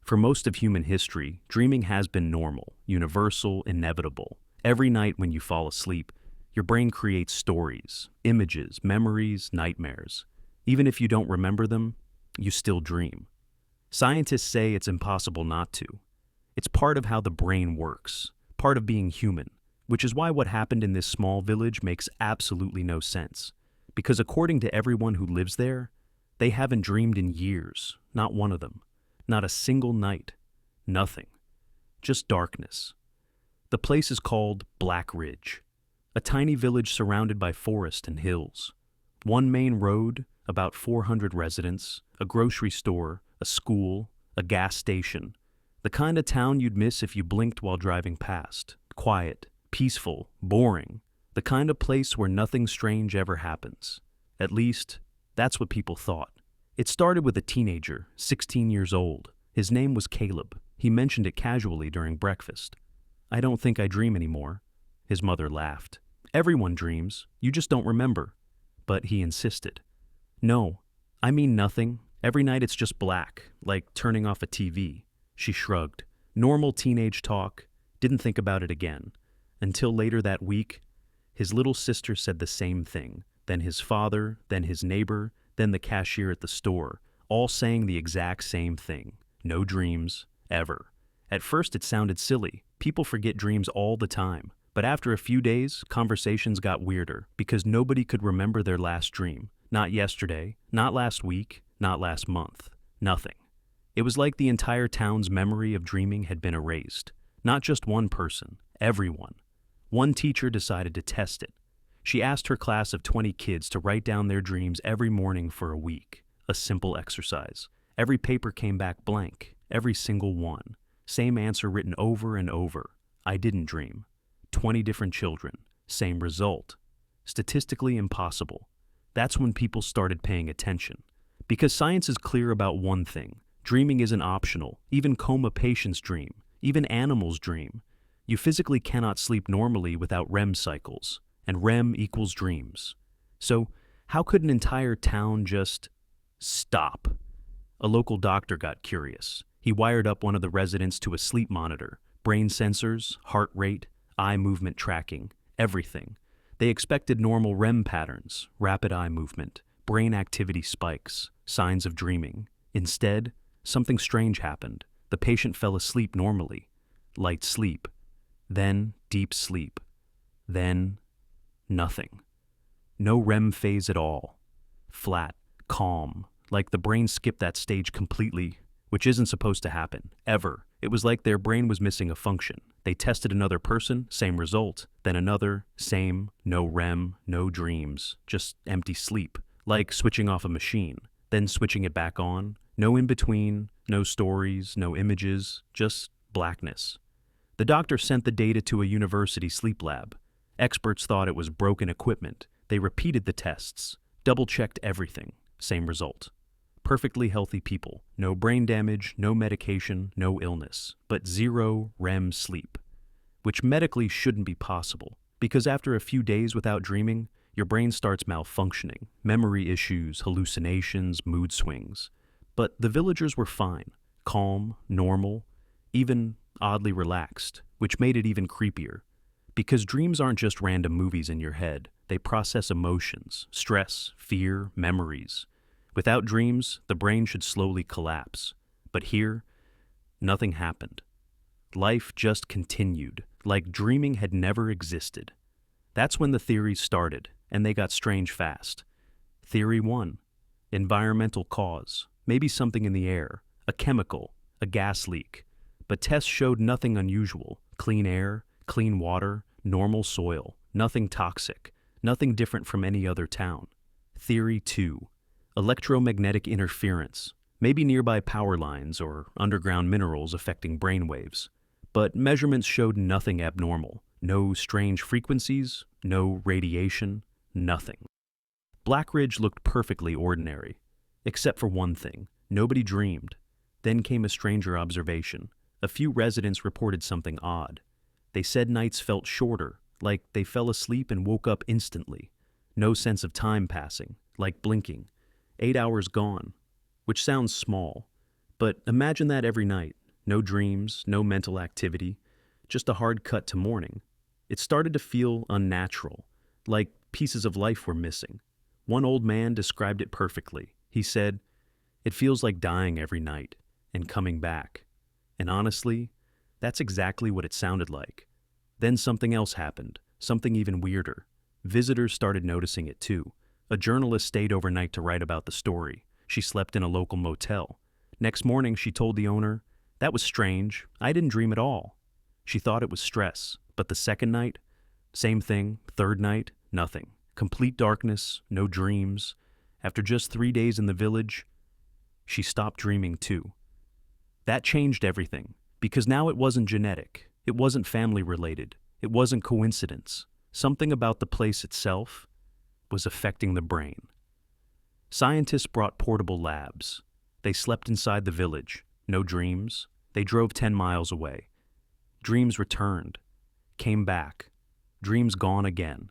For most of human history, dreaming has been normal, universal, inevitable. Every night when you fall asleep, your brain creates stories, images, memories, nightmares. Even if you don't remember them, you still dream. Scientists say it's impossible not to. It's part of how the brain works, part of being human, which is why what happened in this small village makes absolutely no sense. Because according to everyone who lives there, they haven't dreamed in years, not one of them. Not a single night. Nothing. Just darkness. The place is called Black Ridge, a tiny village surrounded by forest and hills. One main road, about 400 residents, a grocery store, a school, a gas station. The kind of town you'd miss if you blinked while driving past. Quiet, peaceful, boring. The kind of place where nothing strange ever happens. At least, that's what people thought. It started with a teenager, 16 years old. His name was Caleb. He mentioned it casually during breakfast. "I don't think I dream anymore." His mother laughed. "Everyone dreams, you just don't remember." But he insisted. "No, I mean nothing. Every night it's just black, like turning off a TV." She shrugged. Normal teenage talk, didn't think about it again. Until later that week, his little sister said the same thing. Then his father, then his neighbor, then the cashier at the store, all saying the exact same thing. No dreams, ever. At first it sounded silly. People forget dreams all the time. But after a few days, conversations got weirder because nobody could remember their last dream. Not yesterday, not last week, not last month. Nothing. It was like the entire town's memory of dreaming had been erased. Not just one person, everyone. One teacher decided to test it. She asked her class of 20 kids to write down their dreams every morning for a week. A simple exercise. Every paper came back blank, every single one. Same answer written over and over. "I didn't dream." 20 different children. Same result. Statistically impossible. That's when people started paying attention. Because science is clear about one thing. Dreaming isn't optional. Even coma patients dream. Even animals dream. You physically cannot sleep normally without REM cycles. And REM equals dreams. So, how could an entire town just stop? A local doctor got curious. He wired up one of the residents to a sleep monitor, brain sensors, heart rate, eye movement tracking, everything. They expected normal REM patterns, rapid eye movement, brain activity spikes, signs of dreaming. Instead, something strange happened. The patient fell asleep normally. Light sleep. Then deep sleep. Then nothing. No REM phase at all. Flat, calm, like the brain skipped that stage completely, which isn't supposed to happen, ever. It was like their brain was missing a function. They tested another person, same result. Then another, same, no REM, no dreams, just empty sleep. Like switching off a machine, then switching it back on. No in between, no stories, no images, just blackness. The doctor sent the data to a university sleep lab. Experts thought it was broken equipment. They repeated the tests, double-checked everything. Same result. Perfectly healthy people. No brain damage, no medication, no illness. But zero REM sleep. Which medically shouldn't be possible. Because after a few days without dreaming, your brain starts malfunctioning. Memory issues, hallucinations, mood swings. But the villagers were fine. Calm, normal, even oddly relaxed. Which made it even creepier. Because dreams aren't just random movies in your head. They process emotions, stress, fear, memories. Without dreams, the brain should slowly collapse. But here, nothing happened. Life just continued, like dreaming had never existed. That's when the theories started, and they got strange fast. Theory 1. Environmental cause. Maybe something in the air. A chemical. A gas leak. But tests showed nothing unusual. Clean air. Clean water, normal soil, nothing toxic, nothing different from any other town. Theory 2. Electromagnetic interference, maybe nearby power lines or underground minerals affecting brainwaves. But measurements showed nothing abnormal. No strange frequencies, no radiation, nothing. Black Ridge looked perfectly ordinary. Except for one thing. Nobody dreamed. Then came a stranger observation. A few residents reported something odd. They said nights felt shorter, like they fell asleep and woke up instantly. No sense of time passing, like blinking. 8 hours gone, which sounds small, But imagine that every night. No dreams, no mental activity, just a hard cut to morning. It started to feel unnatural, like pieces of life were missing. One old man described it perfectly. He said, "It feels like dying every night and coming back." And honestly, that's exactly what it sounded like. Then something else happened, something even weirder. Visitors started noticing it too. A journalist stayed overnight to write about the story. She slept in a local motel. Next morning, she told the owner, "That was strange. I didn't dream at all." She thought it was stress, but the second night, same thing. Third night, nothing. Complete darkness, no dreams. After just 3 days in the village, she stopped dreaming too. That changed everything, because now it wasn't genetic, it wasn't family related, it wasn't coincidence. Something about the place itself was affecting the brain. Scientists brought portable labs. They slept inside the village, no dreams. They drove 10 miles away. Dreams returned, came back, dreams gone again,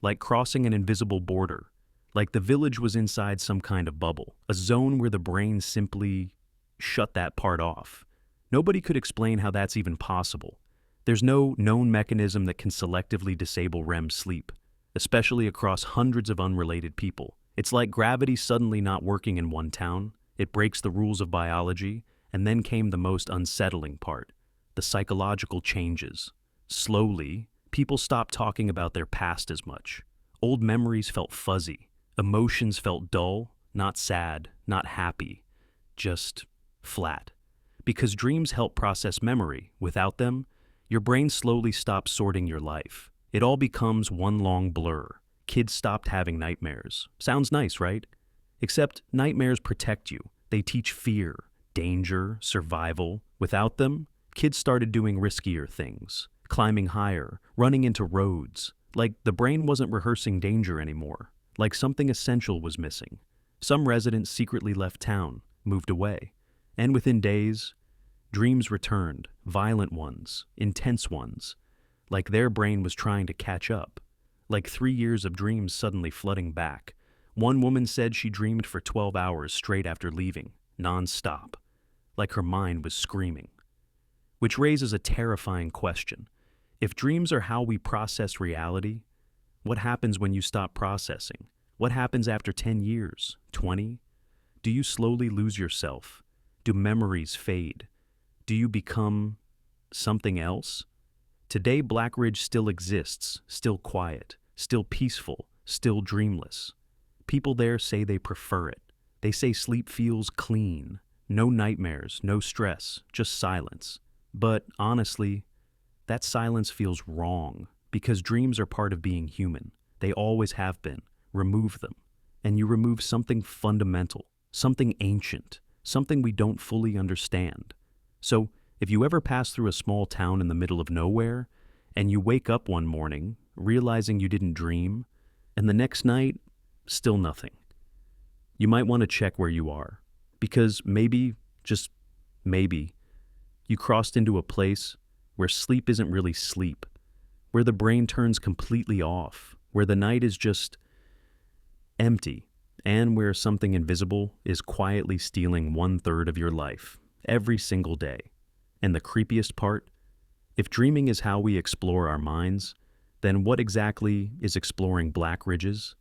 like crossing an invisible border, like the village was inside some kind of bubble, a zone where the brain simply shut that part off. Nobody could explain how that's even possible. There's no known mechanism that can selectively disable REM sleep, especially across hundreds of unrelated people. It's like gravity suddenly not working in one town. It breaks the rules of biology, and then came the most unsettling part, the psychological changes. Slowly, people stopped talking about their past as much. Old memories felt fuzzy. Emotions felt dull, not sad, not happy, just flat. Because dreams help process memory. Without them, your brain slowly stops sorting your life. It all becomes one long blur. Kids stopped having nightmares. Sounds nice, right? Except nightmares protect you. They teach fear, danger, survival. Without them, kids started doing riskier things, climbing higher, running into roads. Like the brain wasn't rehearsing danger anymore. Like something essential was missing. Some residents secretly left town, moved away. And within days, dreams returned, violent ones, intense ones. Like their brain was trying to catch up. Like 3 years of dreams suddenly flooding back. One woman said she dreamed for 12 hours straight after leaving, non-stop. Like her mind was screaming. Which raises a terrifying question. If dreams are how we process reality, what happens when you stop processing? What happens after 10 years, 20? Do you slowly lose yourself? Do memories fade? Do you become something else? Today, Black Ridge still exists, still quiet, still peaceful, still dreamless. People there say they prefer it. They say sleep feels clean. No nightmares, no stress, just silence. But honestly, that silence feels wrong, because dreams are part of being human. They always have been. Remove them, and you remove something fundamental, something ancient, something we don't fully understand. So, if you ever pass through a small town in the middle of nowhere, and you wake up one morning realizing you didn't dream, and the next night, still nothing, you might want to check where you are, because maybe, just maybe, you crossed into a place where sleep isn't really sleep, where the brain turns completely off, where the night is just empty, and where something invisible is quietly stealing 1/3 of your life every single day. And the creepiest part, if dreaming is how we explore our minds, then what exactly is exploring Black Ridges?